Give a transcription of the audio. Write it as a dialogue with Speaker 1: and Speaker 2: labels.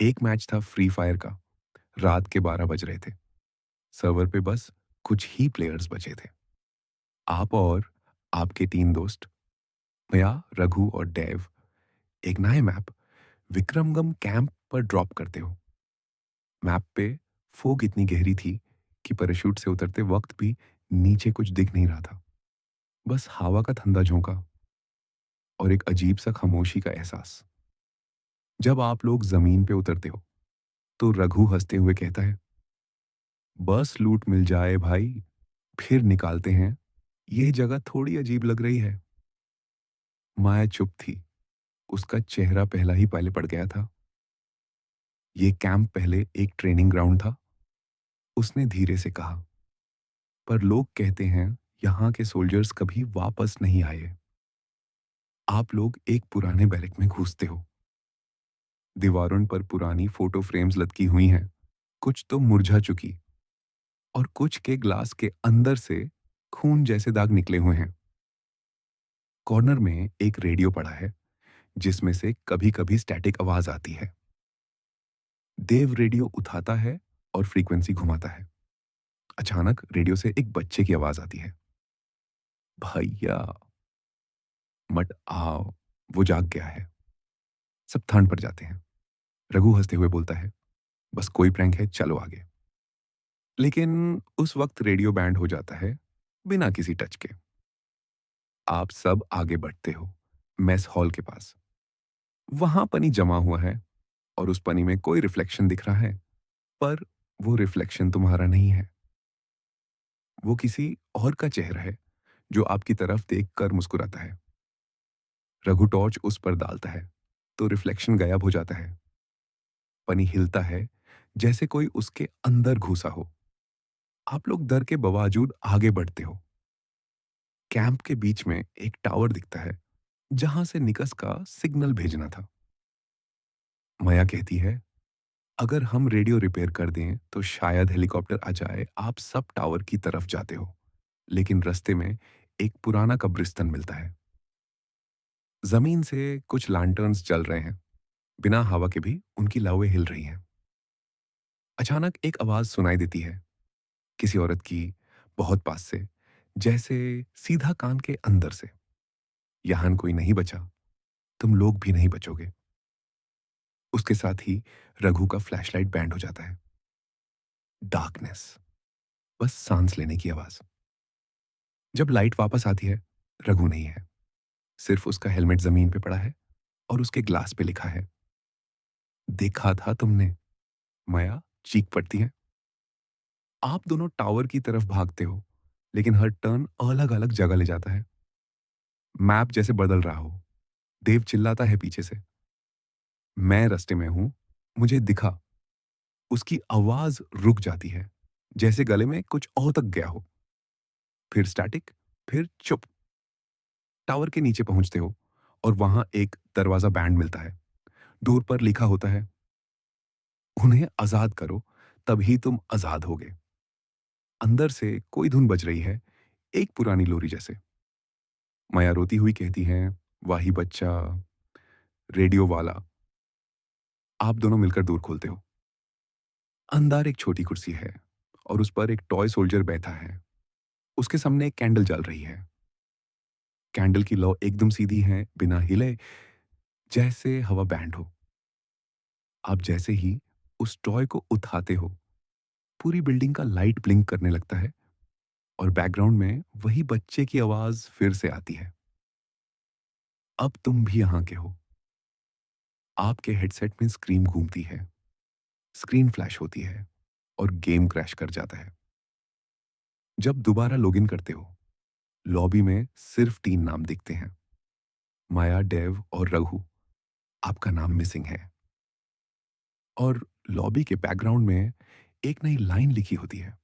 Speaker 1: एक मैच था free fire का। रात के 12 बज रहे थे। सर्वर पे बस कुछ ही प्लेयर्स बचे थे। आप और आपके 3 दोस्त, भैया, रघु और डेव, एक नए मैप विक्रमगम कैंप पर ड्रॉप करते हो। मैप पे फोग इतनी गहरी थी कि पैराशूट से उतरते वक्त भी नीचे कुछ दिख नहीं रहा था। बस हवा का ठंडा झोंका और एक अजीब सा खामोशी का एहसास। जब आप लोग जमीन पे उतरते हो, तो रघु हंसते हुए कहता है, बस लूट मिल जाए भाई, फिर निकालते हैं। यह जगह थोड़ी अजीब लग रही है। माया चुप थी। उसका चेहरा पहला ही पहले पड़ गया था। ये कैंप पहले एक ट्रेनिंग ग्राउंड था। उसने धीरे से कहा, पर लोग कहते हैं यहाँ के सोल्जर्स कभी वापस नहीं आए। आप लोग एक पुराने बैरक में घुसते हो। दीवारों पर पुरानी फोटो फ्रेम्स लटकी हुई हैं, कुछ तो मुरझा चुकी, और कुछ के ग्लास के अंदर से खून जैसे दाग निकले हुए हैं। कॉर्नर में एक रेडियो पड़ा है, जिसमें से कभी कभी स्टैटिक आवाज आती है। देव रेडियो उठाता है और फ्रीक्वेंसी घुमाता है। अचानक रेडियो से एक बच्चे की आवाज आती है, भैया मत आओ, वो जाग गया है। सब ठंड पड़ जाते हैं। रघु हंसते हुए बोलता है, बस कोई प्रैंक है, चलो आगे। लेकिन उस वक्त रेडियो बैंड हो जाता है, बिना किसी टच के। आप सब आगे बढ़ते हो मेस हॉल के पास। वहां पनी जमा हुआ है और उस पनी में कोई रिफ्लेक्शन दिख रहा है, पर वो रिफ्लेक्शन तुम्हारा नहीं है। वो किसी और का चेहरा है, जो आपकी तरफ देखकर मुस्कुराता है। रघु टॉर्च उस पर डालता है, तो रिफ्लेक्शन गायब हो जाता है। पनी हिलता है, जैसे कोई उसके अंदर घुसा हो। आप लोग डर के बावजूद आगे बढ़ते हो। कैंप के बीच में एक टावर दिखता है, जहां से निकस का सिग्नल भेजना था। माया कहती है, अगर हम रेडियो रिपेयर कर दें तो शायद हेलीकॉप्टर आ जाए। आप सब टावर की तरफ जाते हो, लेकिन रास्ते में एक पुराना कब्रिस्तान मिलता है। जमीन से कुछ लैंटर्न्स जल रहे हैं। बिना हवा के भी उनकी लावें हिल रही हैं। अचानक एक आवाज सुनाई देती है, किसी औरत की, बहुत पास से, जैसे सीधा कान के अंदर से, यहां कोई नहीं बचा, तुम लोग भी नहीं बचोगे। उसके साथ ही रघु का फ्लैशलाइट बैंड हो जाता है। डार्कनेस, बस सांस लेने की आवाज। जब लाइट वापस आती है, रघु नहीं है। सिर्फ उसका हेलमेट जमीन पे पड़ा है और उसके ग्लास पे लिखा है, देखा था तुमने। माया चीख पड़ती है। आप दोनों टावर की तरफ भागते हो, लेकिन हर टर्न अलग अलग जगह ले जाता है। मैप जैसे बदल रहा हो। देव चिल्लाता है पीछे से, मैं रास्ते में हूं, मुझे दिखा। उसकी आवाज रुक जाती है, जैसे गले में कुछ और तक गया हो। फिर स्टैटिक, फिर चुप। टावर के नीचे पहुंचते हो और वहां एक दरवाजा बैंड मिलता है। डोर पर लिखा होता है, उन्हें आजाद करो, तभी तुम आजाद होगे। अंदर से कोई धुन बज रही है, एक पुरानी लोरी जैसे। माया रोती हुई कहती है, वाही बच्चा, रेडियो वाला। आप दोनों मिलकर दूर खोलते हो। अंदर एक छोटी कुर्सी है और उस पर एक टॉय सोल्जर बैठा है। उसके सामने एक कैंडल जल रही है। कैंडल की लौ एकदम सीधी है, बिना हिले, जैसे हवा बैंड हो। आप जैसे ही उस टॉय को उठाते हो, पूरी बिल्डिंग का लाइट ब्लिंक करने लगता है और बैकग्राउंड में वही बच्चे की आवाज फिर से आती है, अब तुम भी यहां के हो। आपके हेडसेट में स्क्रीन घूमती है, स्क्रीन फ्लैश होती है और गेम क्रैश कर जाता है। जब दोबारा लॉगिन करते हो, लॉबी में सिर्फ 3 नाम दिखते हैं, माया, डेव और रघु। आपका नाम मिसिंग है। और लॉबी के बैकग्राउंड में एक नई लाइन लिखी होती है,